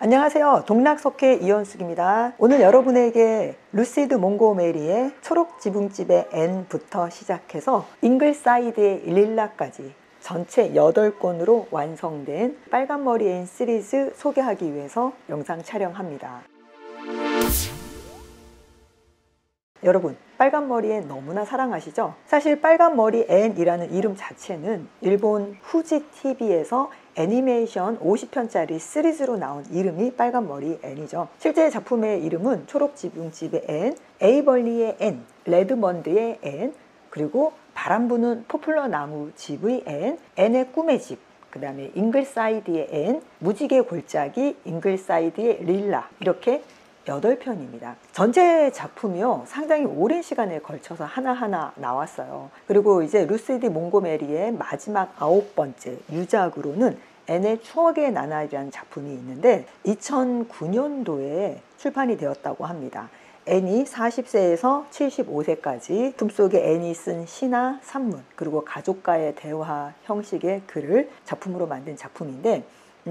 안녕하세요. 동락석회 이현숙입니다. 오늘 여러분에게 루시드 몽고메리의 초록 지붕집의 N부터 시작해서 잉글사이드의 릴라까지 전체 8권으로 완성된 빨간머리 N 시리즈 소개하기 위해서 영상 촬영합니다. 여러분, 빨간머리 N 너무나 사랑하시죠? 사실 빨간머리 N이라는 이름 자체는 일본 후지 TV에서 애니메이션 50편짜리 시리즈로 나온 이름이 빨간머리 N이죠. 실제 작품의 이름은 초록지붕집의 N, 에이벌리의 N, 레드먼드의 N, 그리고 바람 부는 포플러 나무 집의 N, N의 꿈의 집, 그 다음에 잉글사이드의 N, 무지개 골짜기, 잉글사이드의 릴라, 이렇게 8편입니다. 전체 작품이요 상당히 오랜 시간에 걸쳐서 하나하나 나왔어요. 그리고 이제 루시드 몽고메리의 마지막 9번째 유작으로는 N의 추억의 나날이라는 작품이 있는데 2009년도에 출판이 되었다고 합니다. N이 40세에서 75세까지 품속에 N이 쓴 시나 산문, 그리고 가족과의 대화 형식의 글을 작품으로 만든 작품인데,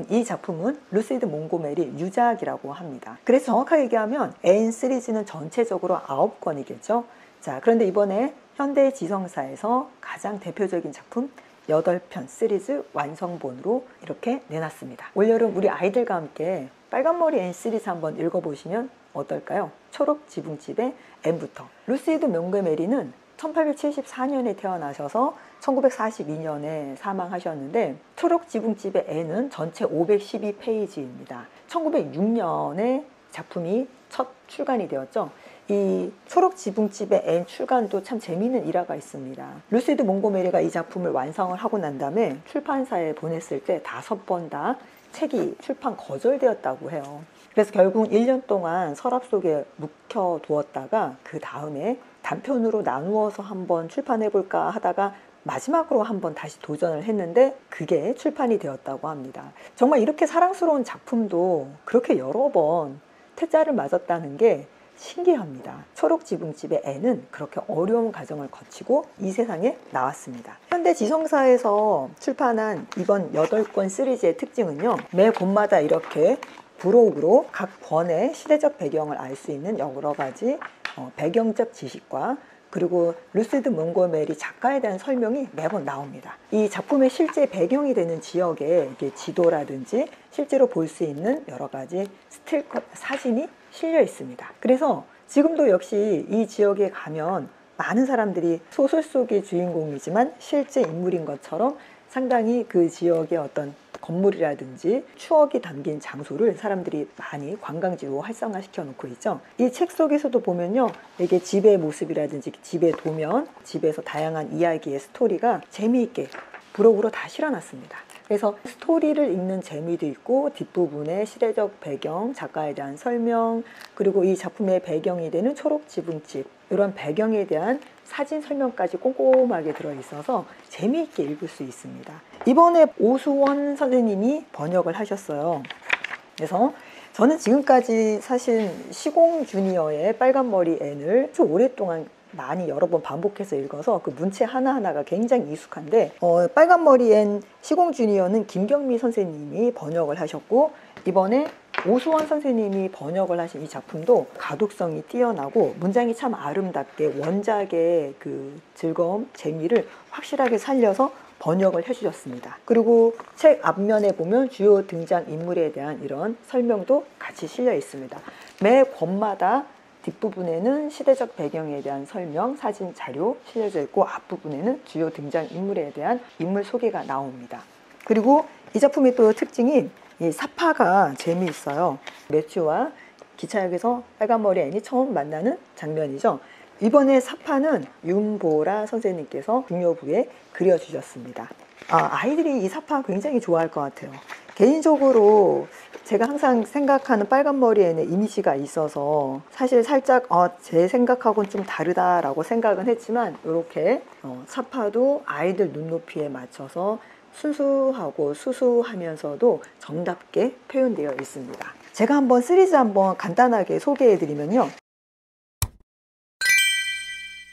이 작품은 루시드 몽고메리 유작이라고 합니다. 그래서 정확하게 얘기하면 N 시리즈는 전체적으로 9권이겠죠. 자, 그런데 이번에 현대지성사에서 가장 대표적인 작품 8편 시리즈 완성본으로 이렇게 내놨습니다. 올여름 우리 아이들과 함께 빨간머리 N 시리즈 한번 읽어보시면 어떨까요? 초록 지붕집의 N부터. 루시드 몽고메리는 1874년에 태어나셔서 1942년에 사망하셨는데 초록 지붕집의 N은 전체 512페이지입니다. 1906년에 작품이 첫 출간이 되었죠. 이 초록 지붕집의 N 출간도 참 재미있는 일화가 있습니다. 루시드 몽고메리가 이 작품을 완성을 하고 난 다음에 출판사에 보냈을 때 5번 다 책이 출판 거절되었다고 해요. 그래서 결국 1년 동안 서랍 속에 묵혀두었다가 그 다음에 단편으로 나누어서 한번 출판해볼까 하다가 마지막으로 한번 다시 도전을 했는데 그게 출판이 되었다고 합니다. 정말 이렇게 사랑스러운 작품도 그렇게 여러 번 퇴짜를 맞았다는 게 신기합니다. 초록 지붕집의 N은 그렇게 어려운 과정을 거치고 이 세상에 나왔습니다. 현대지성사에서 출판한 이번 8권 시리즈의 특징은요, 매 권마다 이렇게 부록으로 각 권의 시대적 배경을 알 수 있는 여러 가지 배경적 지식과 그리고 루시드 몽고메리 작가에 대한 설명이 매번 나옵니다. 이 작품의 실제 배경이 되는 지역에 이게 지도라든지 실제로 볼 수 있는 여러 가지 스틸컷 사진이 실려 있습니다. 그래서 지금도 역시 이 지역에 가면 많은 사람들이 소설 속의 주인공이지만 실제 인물인 것처럼 상당히 그 지역의 어떤 건물이라든지 추억이 담긴 장소를 사람들이 많이 관광지로 활성화시켜 놓고 있죠. 이 책 속에서도 보면요, 이게 집의 모습이라든지 집의 도면, 집에서 다양한 이야기의 스토리가 재미있게 부록으로 다 실어놨습니다. 그래서 스토리를 읽는 재미도 있고 뒷부분에 시대적 배경, 작가에 대한 설명, 그리고 이 작품의 배경이 되는 초록 지붕집, 이런 배경에 대한 사진 설명까지 꼼꼼하게 들어있어서 재미있게 읽을 수 있습니다. 이번에 오수원 선생님이 번역을 하셨어요. 그래서 저는 지금까지 사실 시공 주니어의 빨간머리 N을 좀 오랫동안 많이 여러 번 반복해서 읽어서 그 문체 하나하나가 굉장히 익숙한데 빨간머리 N 시공 주니어는 김경미 선생님이 번역을 하셨고, 이번에 오수원 선생님이 번역을 하신 이 작품도 가독성이 뛰어나고 문장이 참 아름답게 원작의 그 즐거움, 재미를 확실하게 살려서 번역을 해주셨습니다. 그리고 책 앞면에 보면 주요 등장 인물에 대한 이런 설명도 같이 실려 있습니다. 매 권마다 뒷부분에는 시대적 배경에 대한 설명, 사진, 자료 실려져 있고 앞부분에는 주요 등장 인물에 대한 인물 소개가 나옵니다. 그리고 이 작품의 또 특징이 이 사파가 재미있어요. 매튜와 기차역에서 빨간머리 N이 처음 만나는 장면이죠. 이번에 사파는 윤보라 선생님께서 중요부에 그려주셨습니다. 아이들이 이 사파 굉장히 좋아할 것 같아요. 개인적으로 제가 항상 생각하는 빨간머리 N의 이미지가 있어서 사실 살짝 제 생각하고는 좀 다르다라고 생각은 했지만, 이렇게 사파도 아이들 눈높이에 맞춰서 순수하고 수수하면서도 정답게 표현되어 있습니다. 제가 한번 시리즈 한번 간단하게 소개해 드리면요,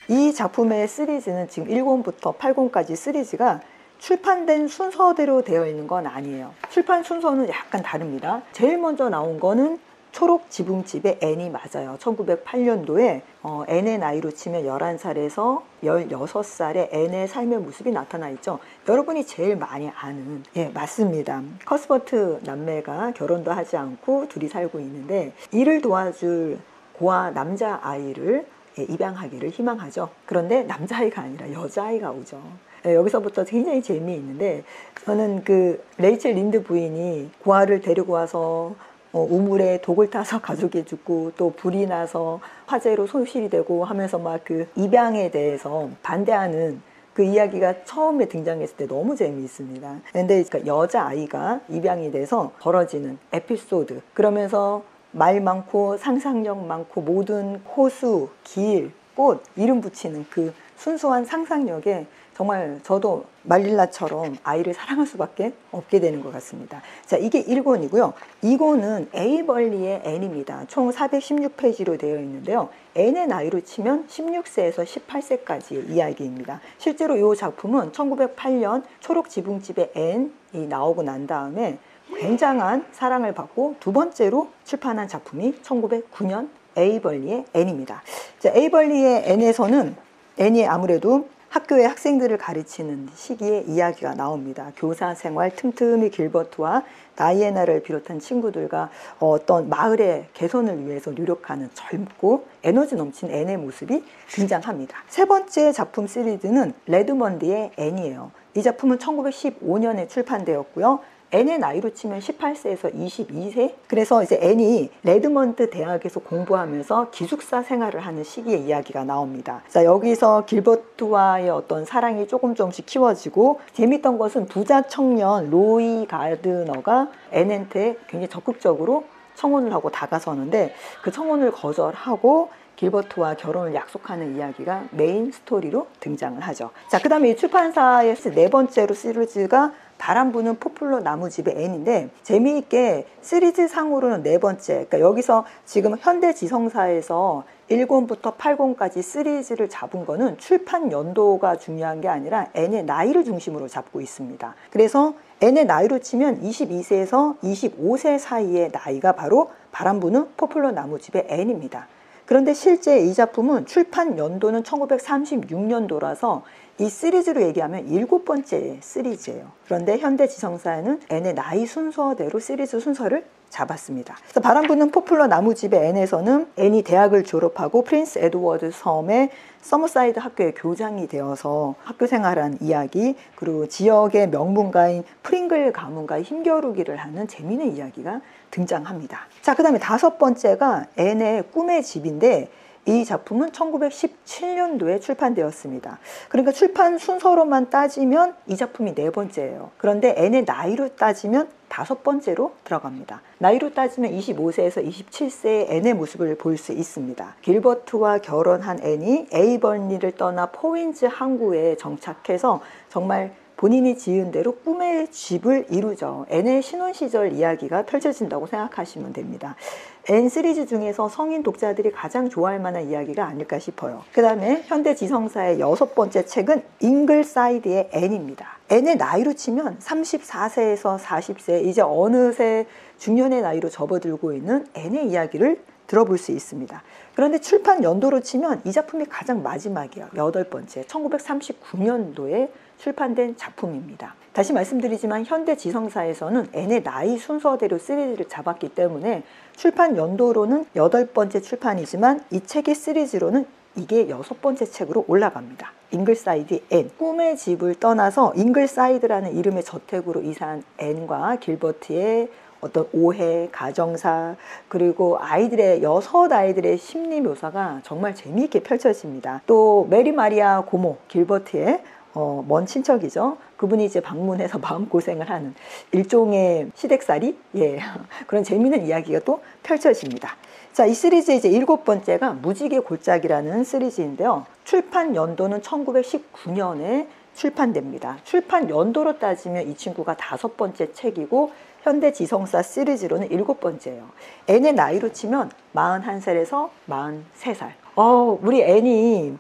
이 작품의 시리즈는 지금 1권부터 8권까지 시리즈가 출판된 순서대로 되어 있는 건 아니에요. 출판 순서는 약간 다릅니다. 제일 먼저 나온 거는 초록 지붕집의 앤이 맞아요. 1908년도에 앤의 나이로 치면 11살에서 16살의 앤의 삶의 모습이 나타나 있죠. 여러분이 제일 많이 아는, 예, 맞습니다. 커스버트 남매가 결혼도 하지 않고 둘이 살고 있는데 이를 도와줄 고아 남자아이를 입양하기를 희망하죠. 그런데 남자아이가 아니라 여자아이가 오죠. 여기서부터 굉장히 재미있는데, 저는 그 레이첼 린드 부인이 고아를 데리고 와서 우물에 독을 타서 가족이 죽고 또 불이 나서 화재로 소실이 되고 하면서 막 그 입양에 대해서 반대하는 그 이야기가 처음에 등장했을 때 너무 재미있습니다. 근데 여자아이가 입양이 돼서 벌어지는 에피소드, 그러면서 말 많고 상상력 많고 모든 호수, 길, 꽃 이름 붙이는 그 순수한 상상력에 정말 저도 말릴라처럼 아이를 사랑할 수밖에 없게 되는 것 같습니다. 자, 이게 1권이고요. 2권은 에이벌리의 앤입니다. 총 416페이지로 되어 있는데요. 앤의 나이로 치면 16세에서 18세까지의 이야기입니다. 실제로 이 작품은 1908년 초록 지붕집의 앤이 나오고 난 다음에 굉장한 사랑을 받고 두 번째로 출판한 작품이 1909년 에이벌리의 앤입니다. 자, 에이벌리의 앤에서는 앤이 아무래도 학교의 학생들을 가르치는 시기에 이야기가 나옵니다. 교사 생활 틈틈이 길버트와 다이애나를 비롯한 친구들과 어떤 마을의 개선을 위해서 노력하는 젊고 에너지 넘친 앤의 모습이 등장합니다. 세 번째 작품 시리즈는 레드먼드의 앤이에요. 이 작품은 1915년에 출판되었고요. 앤의 나이로 치면 18세에서 22세. 그래서 이제 앤이 레드먼드 대학에서 공부하면서 기숙사 생활을 하는 시기에 이야기가 나옵니다. 자, 여기서 길버트와의 어떤 사랑이 조금씩 키워지고, 재밌던 것은 부자 청년 로이 가드너가 앤한테 굉장히 적극적으로 청혼을 하고 다가서는데 그 청혼을 거절하고 길버트와 결혼을 약속하는 이야기가 메인 스토리로 등장을 하죠. 자, 그 다음에 이 출판사의 네 번째로 시리즈가 바람 부는 포플러 나무집의 앤인데, 재미있게 시리즈 상으로는 네 번째, 그러니까 여기서 지금 현대지성사에서 1권부터 8권까지 시리즈를 잡은 거는 출판 연도가 중요한 게 아니라 앤의 나이를 중심으로 잡고 있습니다. 그래서 앤의 나이로 치면 22세에서 25세 사이의 나이가 바로 바람 부는 포플러 나무집의 앤입니다. 그런데 실제 이 작품은 출판 연도는 1936년도라서 이 시리즈로 얘기하면 7번째 시리즈예요. 그런데 현대지성사에는 앤의 나이 순서대로 시리즈 순서를 잡았습니다. 그래서 바람 부는 포플러 나무집의 앤에서는 앤이 대학을 졸업하고 프린스 에드워드 섬의 서머사이드 학교의 교장이 되어서 학교 생활한 이야기, 그리고 지역의 명문가인 프링글 가문과의 힘겨루기를 하는 재미있는 이야기가 등장합니다. 자, 그 다음에 다섯 번째가 앤의 꿈의 집인데, 이 작품은 1917년도에 출판되었습니다. 그러니까 출판 순서로만 따지면 이 작품이 네 번째예요. 그런데 앤의 나이로 따지면 다섯 번째로 들어갑니다. 나이로 따지면 25세에서 27세의 앤의 모습을 볼 수 있습니다. 길버트와 결혼한 앤이 에이벌리를 떠나 포윈즈 항구에 정착해서 정말 본인이 지은 대로 꿈의 집을 이루죠. 앤의 신혼시절 이야기가 펼쳐진다고 생각하시면 됩니다. 앤 시리즈 중에서 성인 독자들이 가장 좋아할 만한 이야기가 아닐까 싶어요. 그 다음에 현대지성사의 여섯 번째 책은 잉글사이드의 앤입니다. 앤의 나이로 치면 34세에서 40세, 이제 어느새 중년의 나이로 접어들고 있는 앤의 이야기를 들어볼 수 있습니다. 그런데 출판 연도로 치면 이 작품이 가장 마지막이에요. 여덟 번째, 1939년도에 출판된 작품입니다. 다시 말씀드리지만 현대지성사에서는 앤의 나이 순서대로 시리즈를 잡았기 때문에 출판 연도로는 여덟 번째 출판이지만 이 책의 시리즈로는 이게 여섯 번째 책으로 올라갑니다. 잉글사이드 앤. 꿈의 집을 떠나서 잉글사이드라는 이름의 저택으로 이사한 앤과 길버트의 어떤 오해, 가정사, 그리고 여섯 아이들의 심리 묘사가 정말 재미있게 펼쳐집니다. 또 메리 마리아 고모, 길버트의 먼 친척이죠. 그분이 이제 방문해서 마음고생을 하는 일종의 시댁살이, 예, 그런 재미있는 이야기가 또 펼쳐집니다. 자, 이 시리즈의 이제 일곱 번째가 무지개 골짜기라는 시리즈인데요. 출판 연도는 1919년에 출판됩니다. 출판 연도로 따지면 이 친구가 다섯 번째 책이고 현대지성사 시리즈로는 일곱 번째예요. 앤의 나이로 치면 41살에서 43살. 우리 앤이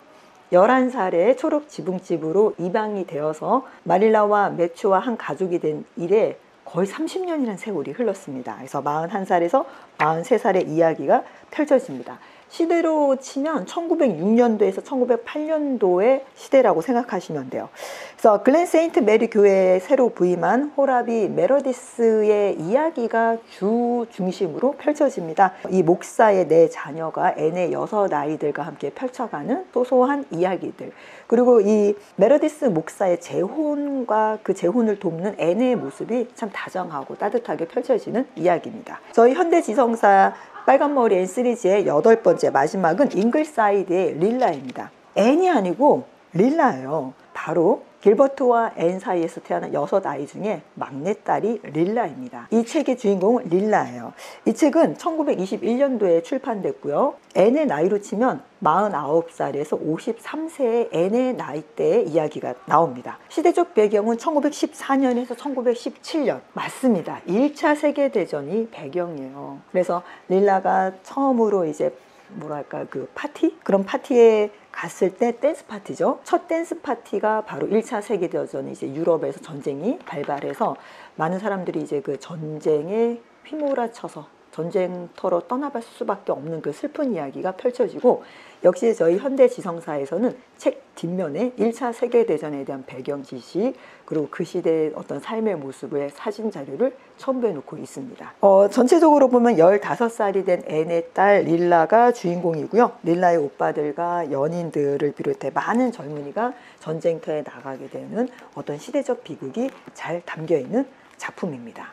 11살에 초록 지붕집으로 입양이 되어서 마릴라와 매튜와 한 가족이 된 이래 거의 30년이라는 세월이 흘렀습니다. 그래서 41살에서 43살의 이야기가 펼쳐집니다. 시대로 치면 1906년도에서 1908년도의 시대라고 생각하시면 돼요. 그래서 글렌 세인트 메리 교회에 새로 부임한 호라비 메러디스의 이야기가 주 중심으로 펼쳐집니다. 이 목사의 네 자녀가 앤의 6아이들과 함께 펼쳐가는 소소한 이야기들, 그리고 이 메러디스 목사의 재혼과 그 재혼을 돕는 앤의 모습이 참 다정하고 따뜻하게 펼쳐지는 이야기입니다. 저희 현대지성사 빨간머리 앤 시리즈의 8번째 마지막은 잉글사이드의 릴라입니다. 앤이 아니고 릴라예요. 바로 길버트와 앤 사이에서 태어난 6아이 중에 막내딸이 릴라입니다. 이 책의 주인공은 릴라예요. 이 책은 1921년도에 출판됐고요. 앤의 나이로 치면 49살에서 53세의 앤의 나이대의 이야기가 나옵니다. 시대적 배경은 1914년에서 1917년 맞습니다. 1차 세계대전이 배경이에요. 그래서 릴라가 처음으로 이제 뭐랄까 그 파티? 그런 파티에 갔을 때 댄스 파티죠. 첫 댄스 파티가 바로 1차 세계대전이 이제 유럽에서 전쟁이 발발해서 많은 사람들이 이제 그 전쟁에 휘몰아쳐서 전쟁터로 떠나갈 수밖에 없는 그 슬픈 이야기가 펼쳐지고, 역시 저희 현대지성사에서는 책 뒷면에 1차 세계대전에 대한 배경 지식, 그리고 그 시대의 어떤 삶의 모습의 사진 자료를 첨부해 놓고 있습니다. 전체적으로 보면 15살이 된 앤의 딸 릴라가 주인공이고요. 릴라의 오빠들과 연인들을 비롯해 많은 젊은이가 전쟁터에 나가게 되는 어떤 시대적 비극이 잘 담겨 있는 작품입니다.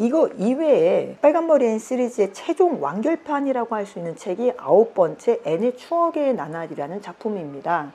이거 이외에 빨간머리 앤 시리즈의 최종 완결판이라고 할 수 있는 책이 9번째 앤의 추억의 나날이라는 작품입니다.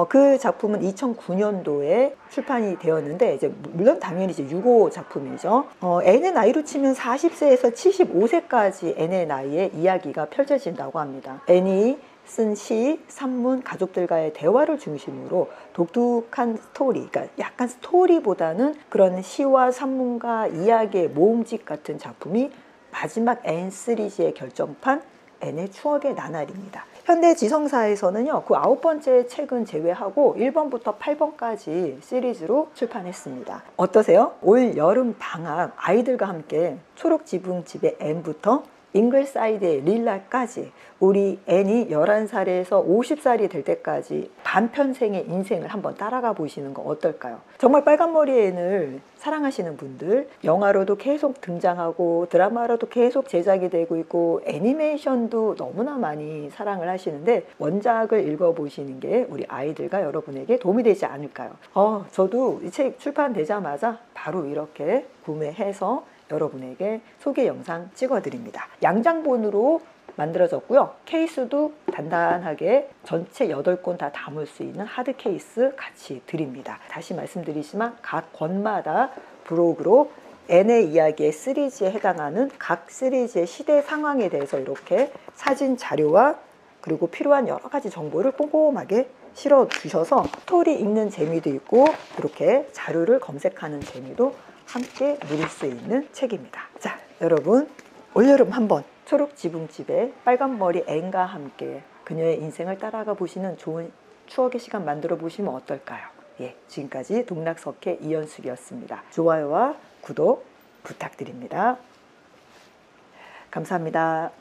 그 작품은 2009년도에 출판이 되었는데, 이제 물론 당연히 이제 6호 작품이죠. 앤의 나이로 치면 40세에서 75세까지 앤의 나이의 이야기가 펼쳐진다고 합니다. 앤이 쓴 시, 산문, 가족들과의 대화를 중심으로 독특한 스토리, 그러니까 약간 스토리보다는 그런 시와 산문과 이야기의 모음집 같은 작품이 마지막 앤 시리즈의 결정판 앤의 추억의 나날입니다. 현대지성사에서는요, 그 9번째 책은 제외하고 1번부터 8번까지 시리즈로 출판했습니다. 어떠세요? 올 여름 방학 아이들과 함께 초록지붕집의 앤부터 잉글사이드의 릴라까지 우리 앤이 11살에서 50살이 될 때까지 반편생의 인생을 한번 따라가 보시는 거 어떨까요? 정말 빨간머리 앤을 사랑하시는 분들, 영화로도 계속 등장하고 드라마로도 계속 제작이 되고 있고 애니메이션도 너무나 많이 사랑을 하시는데, 원작을 읽어보시는 게 우리 아이들과 여러분에게 도움이 되지 않을까요? 저도 이 책 출판되자마자 바로 이렇게 구매해서 여러분에게 소개 영상 찍어드립니다. 양장본으로 만들어졌고요. 케이스도 단단하게 전체 8권 다 담을 수 있는 하드 케이스 같이 드립니다. 다시 말씀드리지만 각 권마다 브로그로 앤의 이야기의 시리즈에 해당하는 각 시리즈의 시대 상황에 대해서 이렇게 사진 자료와 그리고 필요한 여러 가지 정보를 꼼꼼하게 실어 주셔서 스토리 읽는 재미도 있고 이렇게 자료를 검색하는 재미도 함께 누릴 수 있는 책입니다. 자, 여러분 올여름 한번 초록지붕집의 빨간머리 앤과 함께 그녀의 인생을 따라가 보시는 좋은 추억의 시간 만들어 보시면 어떨까요? 예, 지금까지 동락석회 이연숙이었습니다. 좋아요와 구독 부탁드립니다. 감사합니다.